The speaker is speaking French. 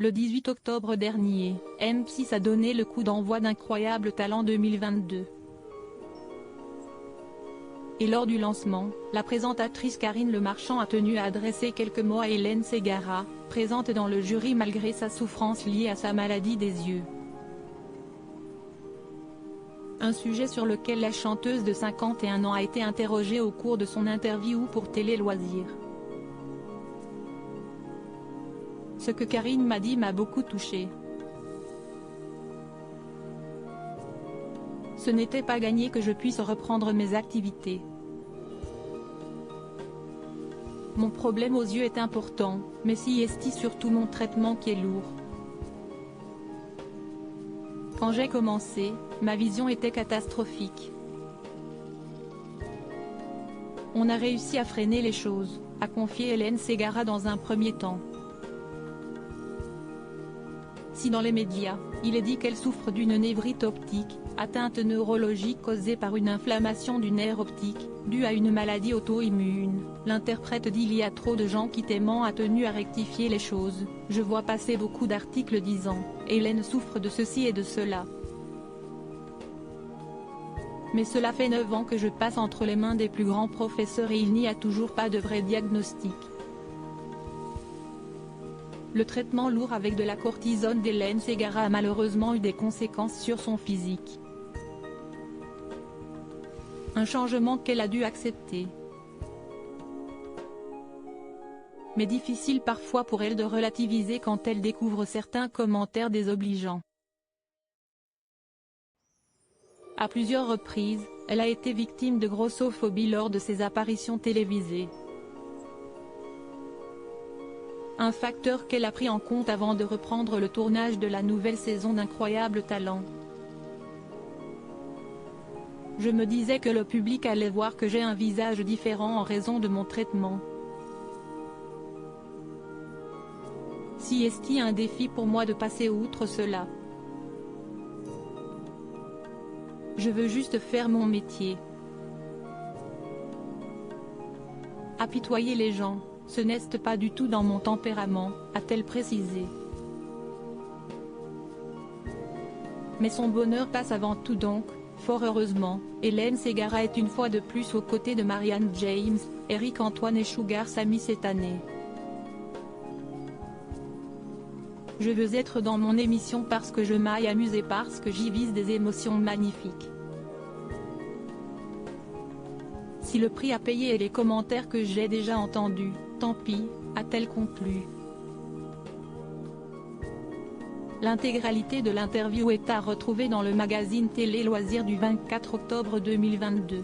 Le 18 octobre dernier, M6 a donné le coup d'envoi d'Incroyable Talent 2022. Et lors du lancement, la présentatrice Karine Le Marchand a tenu à adresser quelques mots à Hélène Ségara, présente dans le jury malgré sa souffrance liée à sa maladie des yeux. Un sujet sur lequel la chanteuse de 51 ans a été interrogée au cours de son interview pour Télé Loisirs. Ce que Karine m'a dit m'a beaucoup touchée. Ce n'était pas gagné que je puisse reprendre mes activités. Mon problème aux yeux est important, mais si est surtout mon traitement qui est lourd. Quand j'ai commencé, ma vision était catastrophique. On a réussi à freiner les choses, a confié Hélène Ségara dans un premier temps. Si dans les médias, il est dit qu'elle souffre d'une névrite optique, atteinte neurologique causée par une inflammation du nerf optique, due à une maladie auto-immune, l'interprète dit il y a trop de gens qui t'aiment a tenu à rectifier les choses. Je vois passer beaucoup d'articles disant « Hélène souffre de ceci et de cela ». Mais cela fait 9 ans que je passe entre les mains des plus grands professeurs et il n'y a toujours pas de vrai diagnostic. Le traitement lourd avec de la cortisone d'Hélène Ségara a malheureusement eu des conséquences sur son physique. Un changement qu'elle a dû accepter. Mais difficile parfois pour elle de relativiser quand elle découvre certains commentaires désobligeants. À plusieurs reprises, elle a été victime de grossophobie lors de ses apparitions télévisées. Un facteur qu'elle a pris en compte avant de reprendre le tournage de la nouvelle saison d'Incroyable Talent. Je me disais que le public allait voir que j'ai un visage différent en raison de mon traitement. Si est un défi pour moi de passer outre cela. Je veux juste faire mon métier. Apitoyer les gens, ce n'est pas du tout dans mon tempérament, a-t-elle précisé. Mais son bonheur passe avant tout donc, fort heureusement, Hélène Ségara est une fois de plus aux côtés de Marianne James, Eric Antoine et Sugar Sammy cette année. Je veux être dans mon émission parce que je m'aille amuser parce que j'y vise des émotions magnifiques. Si le prix à payer est les commentaires que j'ai déjà entendus, tant pis, a-t-elle conclu. L'intégralité de l'interview est à retrouver dans le magazine Télé Loisirs du 24 octobre 2022.